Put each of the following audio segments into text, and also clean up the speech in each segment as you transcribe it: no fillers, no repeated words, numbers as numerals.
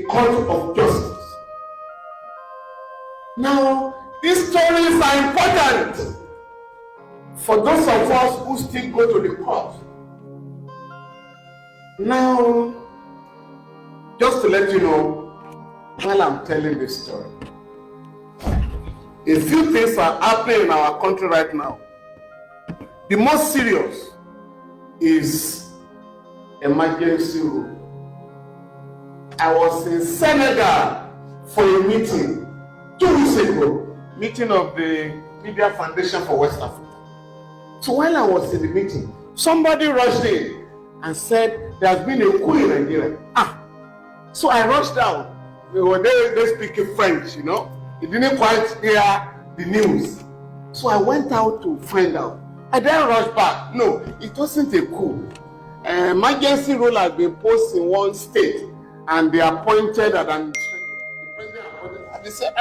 a court of justice. Now, these stories are important for those of us who still go to the court. Now, just to let you know, while I'm telling this story, a few things are happening in our country right now. The most serious is emergency rule. I was in Senegal for a meeting 2 weeks ago, meeting of the Media Foundation for West Africa. So while I was in the meeting, somebody rushed in and said there has been a coup in Nigeria. So I rushed down. They speak French, you know. He didn't quite hear the news. So I went out to find out. I then rushed back. No, it wasn't a coup. Emergency rule has been posed in one state, and they appointed an administrator. The president appointed, and they said,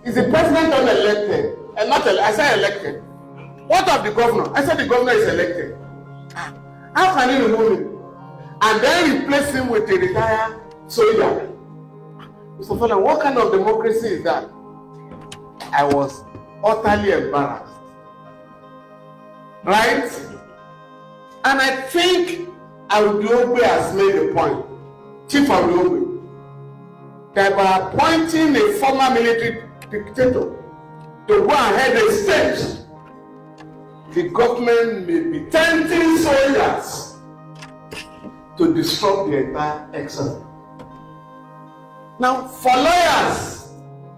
is the president unelected? I said elected. What of the governor? I said the governor is elected. How can you remove him? And then replace him with a retired soldier. Mr. Falana, what kind of democracy is that? I was utterly embarrassed. Right? And I think Audiobe has made a point. Chief Audiobe, that by appointing a former military dictator to go ahead and stage, the government may be tempting soldiers to disrupt the entire exercise. Now, for lawyers,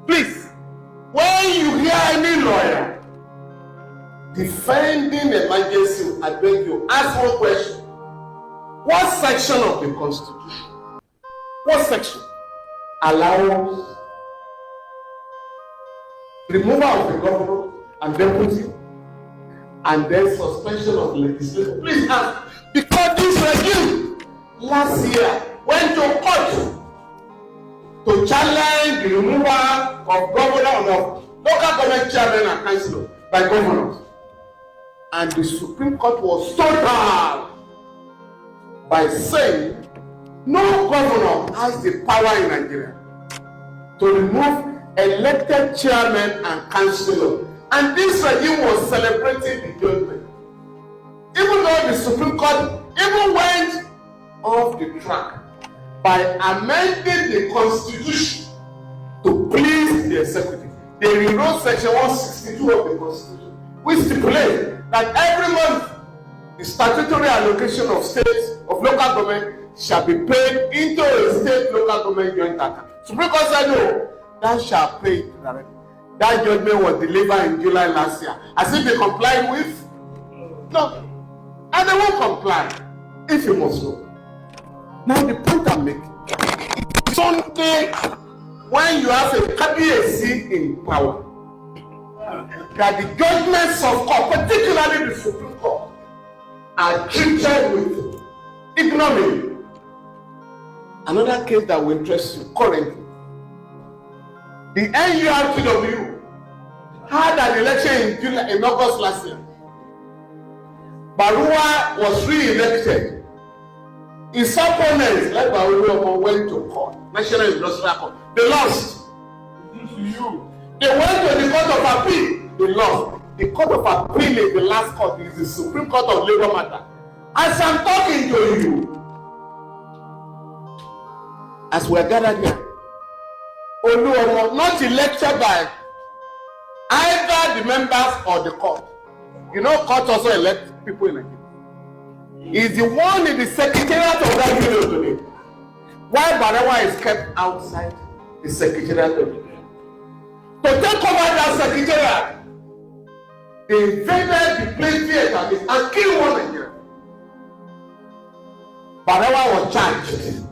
please, when you hear any lawyer defending emergency, I beg you, ask one question. What section of the Constitution, what section allows removal of the governor and deputy and then suspension of legislators? Please ask. Because this regime last year went to court to challenge the removal of governor of local government chairmen and councillors by governors. And the Supreme Court was total by saying no governor has the power in Nigeria to remove elected chairmen and councillors. And this regime was celebrating the judgment. Even though the Supreme Court even went off the track by amending the Constitution to please the executive. They rewrote Section 162 of the Constitution, which stipulates that every month the statutory allocation of states, of local government, shall be paid into a state local government joint account. Supreme Court said no, that shall pay it directly. That judgment was delivered in July last year. As if they complied with? No. And they won't comply, if you must know. Now the point I'm making, Sunday, when you have a KBAC in power, that the judgments of court, particularly the Supreme Court, are treated with ignominy. Another case that will interest you currently, the NURTW had an election in August last year. Barua was re-elected. His opponents, like Barua, went to court, National Industrial Court. They lost. They went to the Court of Appeal. They lost. The Court of Appeal is the last court. It is the Supreme Court of Labor Matter. As I'm talking to you, as we are gathered here, Oluomo, not elected by either the members or the court. You know, court also elect people in Nigeria. Is the one in the secretariat of that video today. While Barawa is kept outside the secretariat of the video. To take over that secretariat, they invaded the place theater and killed one Nigerian. Barawa was charged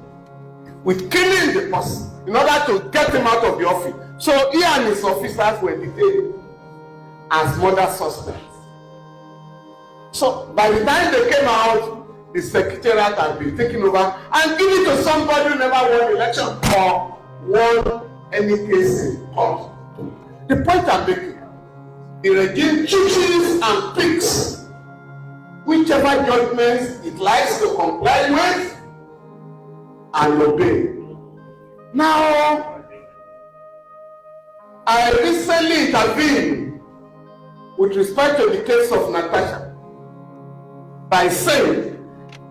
with killing the person in order to get him out of the office. So he and his officers were detained as murder suspects. So by the time they came out, the secretariat had been taken over and given to somebody who never won the election or won any case in court. The point I'm making, the regime chooses and picks whichever judgments it likes to comply with and obey. Now, I recently intervened with respect to the case of Natasha by saying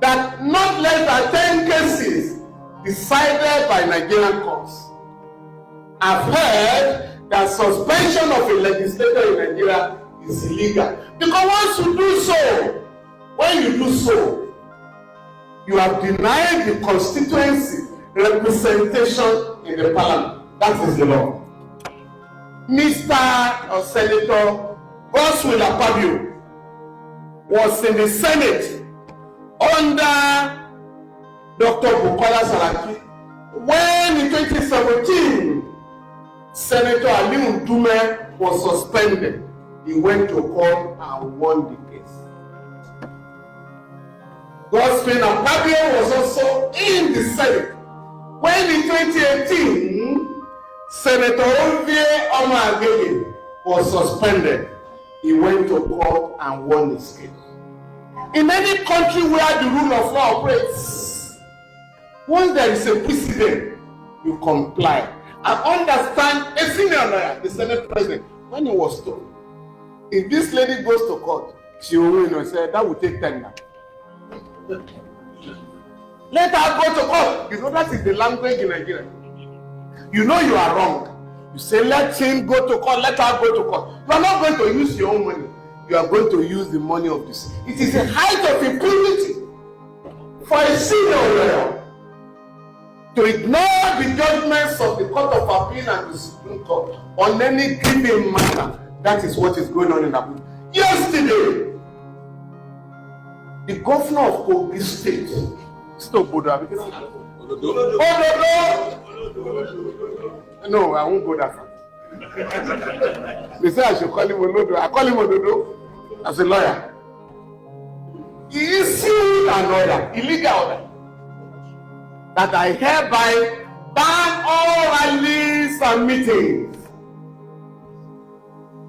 that not less than 10 cases decided by Nigerian courts. I've heard that suspension of a legislator in Nigeria is illegal. Because once you do so, when you do so, you have denied the constituency representation in the parliament. That is the law. Mr. or Senator Godswill Akpabio was in the Senate under Dr. Bukola Saraki when in 2017 Senator Ali Ndume was suspended. He went to court and won the case. Godswill Akpabio was also in the Senate when in 2018 Senator Ovie Omoagege was suspended. He went to court and won his case. In any country where the rule of law operates, once there is a precedent, you comply. I understand a senior lawyer, the Senate president, when he was told, if this lady goes to court, she will win. Say that will take 10 now. Let her go to court. You know that is the language in Nigeria. You know you are wrong. You say let him go to court, let her go to court. You are not going to use your own money. You are going to use the money of this. It is a height of impunity for a senior lawyer to ignore the judgments of the Court of Appeal and the Supreme Court on any given matter. That is what is going on in Abuja. Yesterday, the governor of Kogi State, no, I won't go that far. They say I should call him Ododo. I call him Ododo as a lawyer. He issued an order, illegal order, that I hereby ban all rallies and meetings.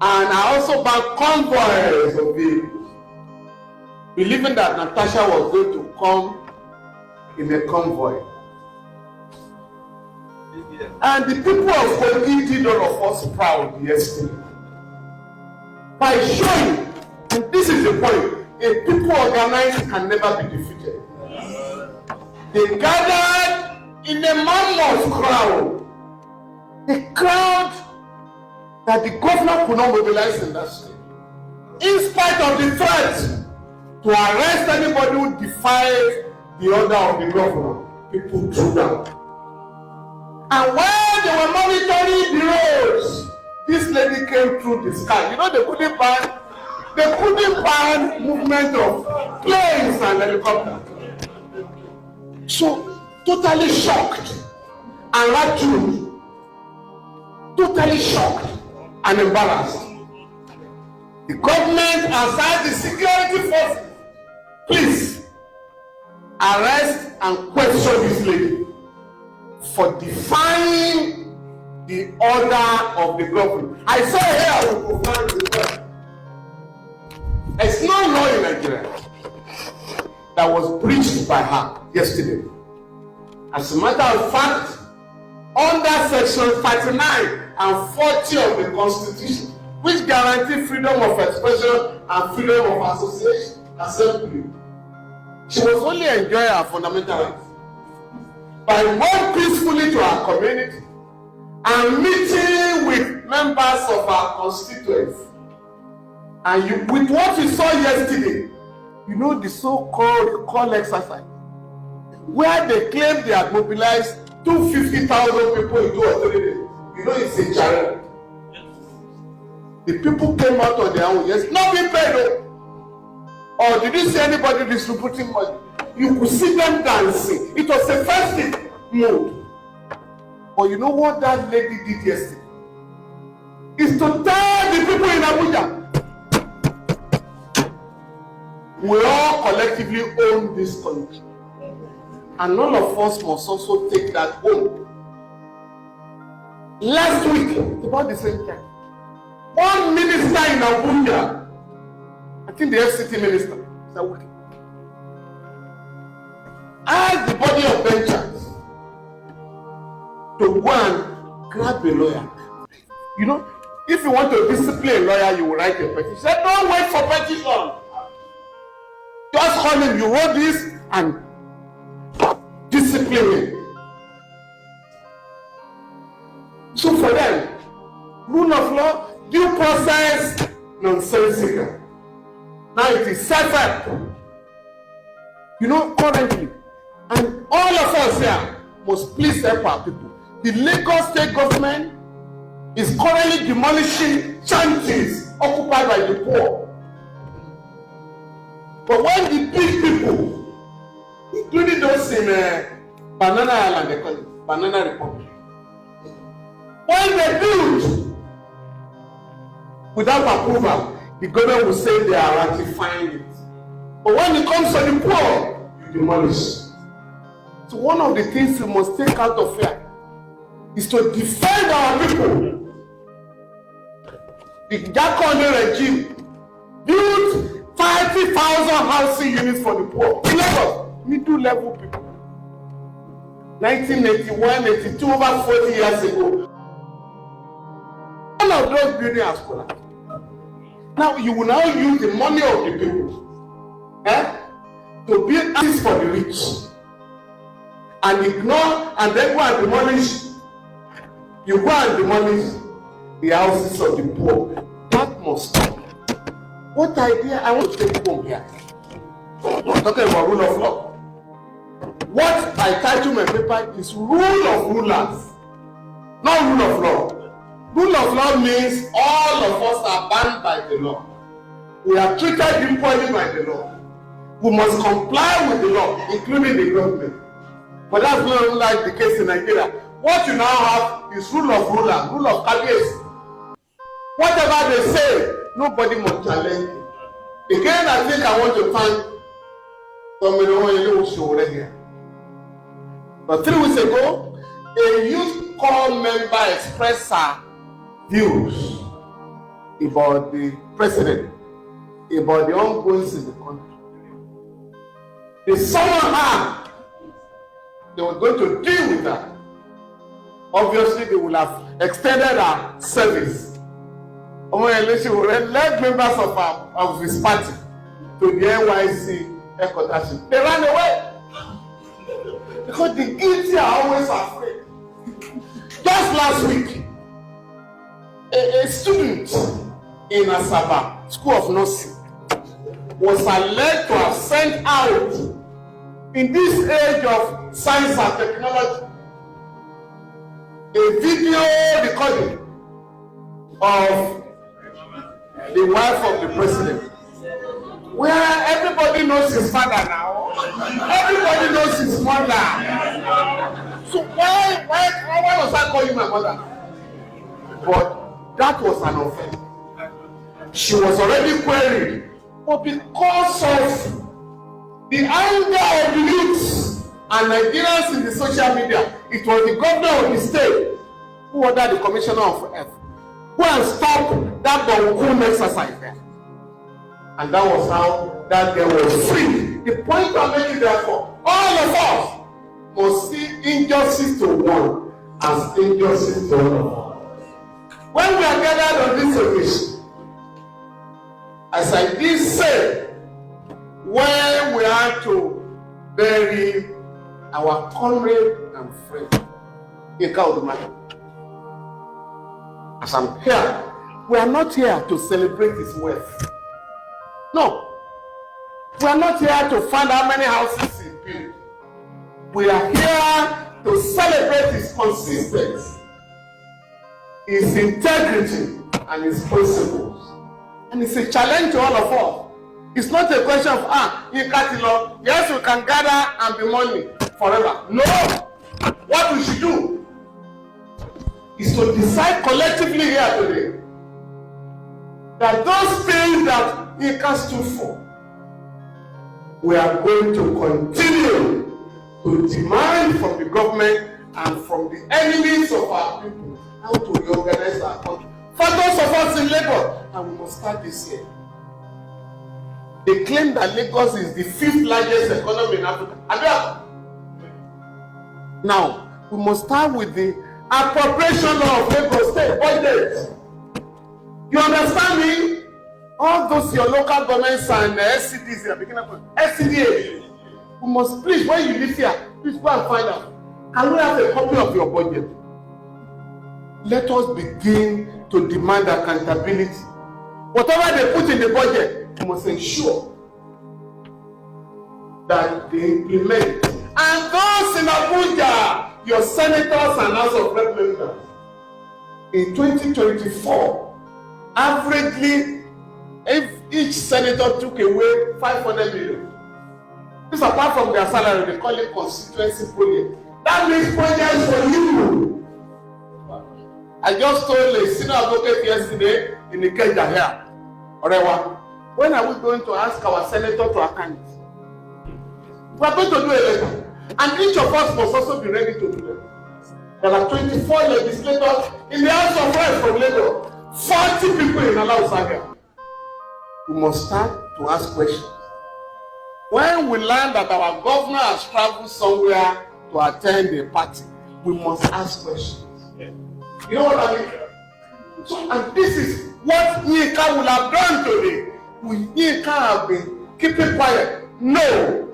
And I also ban convoys of vehicles, believing that Natasha was going to come in a convoy. And the people of Kogi did all of us proud yesterday by showing, and this is the point, a people organized can never be defeated. They gathered in a mammoth crowd, a crowd that the governor could not mobilize in that state. In spite of the threat to arrest anybody who defies the order of the governor, people drew down. And when they were monitoring the roads, this lady came through the sky. You know they couldn't ban movement of planes and helicopters. So totally shocked and rattled, totally shocked and embarrassed. The government assigned the security forces, please arrest and question this lady for defying the order of the government. I say here I will provide the word. There's no law in Nigeria that was breached by her yesterday. As a matter of fact, under section 39 and 40 of the Constitution, which guarantee freedom of expression and freedom of association, assembly, she was only enjoying her fundamental rights by going peacefully to her community and meeting with members of her constituents. And with what you saw yesterday, you know the so-called recall exercise, where they claim they had mobilized 250,000 people in 2 or 3 days. You know it's a challenge. The people came out on their own. Yes, not being paid. Or did you see anybody distributing money? You could see them dancing. It was a festive mood. But you know what that lady did yesterday? Is to tell the people in Abuja, we all collectively own this country. And none of us must also take that home. Last week, about the same time, one minister in Abuja, I think the FCT minister, asked the body of benchers to go and grab a lawyer. You know, if you want to discipline a lawyer, you will write a petition. He said, don't wait for petition. Just call him, you wrote this, and discipline him. So for them, rule of law, due process, nonsensical. Now it is self-help. You know, currently, and all of us here must please help our people. The Lagos state government is currently demolishing shanties occupied by the poor. But when the big people, including those in Banana Island, they call it Banana Republic, when they build without approval, the government will say they are ratifying it. But when it comes to the poor, you demolish. So one of the things we must take out of here is to defend our people. The Jakone regime built 30,000 housing units for the poor. Middle level people. 1981, 82, over 40 years ago. One of those buildings has collapsed. Now you will now use the money of the people to build houses for the rich and ignore and then go and demolish. You go and demolish the houses of the poor. That must stop. What idea I want to take home here? I'm talking about rule of law. What I title my paper is rule of rulers, not rule of law. Rule of law means all of us are bound by the law. We are treated equally by the law. We must comply with the law, including the government. But that's not like the case in Nigeria. What you now have is rule of ruler, rule of cabinet. Whatever they say, nobody must challenge it. Again, I think I want to thank Femi here. But 3 weeks ago, a youth corps member expressed her views about the president, about the ongoings in the country. They summoned her. They were going to deal with that. Obviously, they will have extended her service. She will led members of his party to the NYC headquarters. They ran away. Because the guilty are always afraid. Just last week, a student in Asaba, School of Nursing, was alleged to have sent out, in this age of science and technology, a video recording of the wife of the president, where everybody knows his father now, everybody knows his mother. So why was I calling my mother? But that was an offense. She was already queried, but because of the anger of the youths and Nigerians in the social media, it was the governor of the state who ordered the commissioner of health go and stop that Bawukun exercise there. And that was how that girl was free. The point I'm making, therefore, all of us must see injustice to one as injustice to all. When we are gathered on this occasion, as I did say, when we are to bury our comrade and friend, Ika Odumake, as I'm here, we are not here to celebrate his wealth. No. We are not here to find how many houses he built. We are here to celebrate his consistency, his integrity, and his principles. And it's a challenge to all of us. It's not a question of, yes, we can gather and be money forever. No. What we should do is to decide collectively here today that those things that Ika stood for, we are going to continue to demand from the government and from the enemies of our people how to reorganize our country. For those of us in Lagos, and we must start this year. They claim that Lagos is the 5th largest economy in Africa. Now, we must start with the appropriation law of Lagos State budget. You understand me? All those your local governments and SCDs, you are beginning of SCDA. You must please, when you live here, please go and find out. Can we have a copy of your budget? Let us begin to demand accountability. Whatever they put in the budget, you must ensure that they implement. And those in Abuja, your senators and House of Representatives, in 2024, averagely, if each senator took away 500 million, this apart from their salary, they call it constituency project. That means projects for you. I just told a senior advocate yesterday in the Ikeja here, Orewa, when are we going to ask our senator to account? We are going to do a letter, and each of us must also be ready to do them. There are 24 legislators in the House of Reps from Lagos, 40 people in Alausaga. We must start to ask questions. When we learn that our governor has traveled somewhere to attend a party, we must ask questions. You know what I mean? So, and this is what Yinka would have done today. Would Yinka have been keeping quiet? No.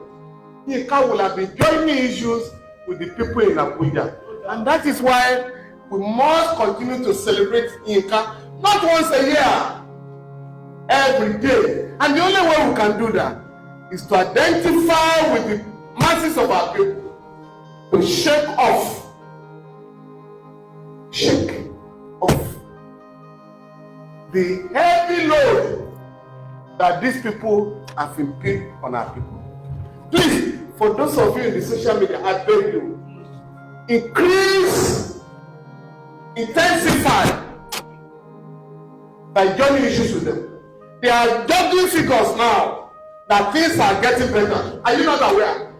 Yinka will have been joining issues with the people in Abuja. And that is why we must continue to celebrate Yinka, not once a year, every day. And the only way we can do that is to identify with the masses of our people, to shake off the heavy load that these people have imposed on our people. Please, for those of you in the social media, I beg you, increase, intensify by joining issues with them. They are juggling figures now that things are getting better. Are you not aware?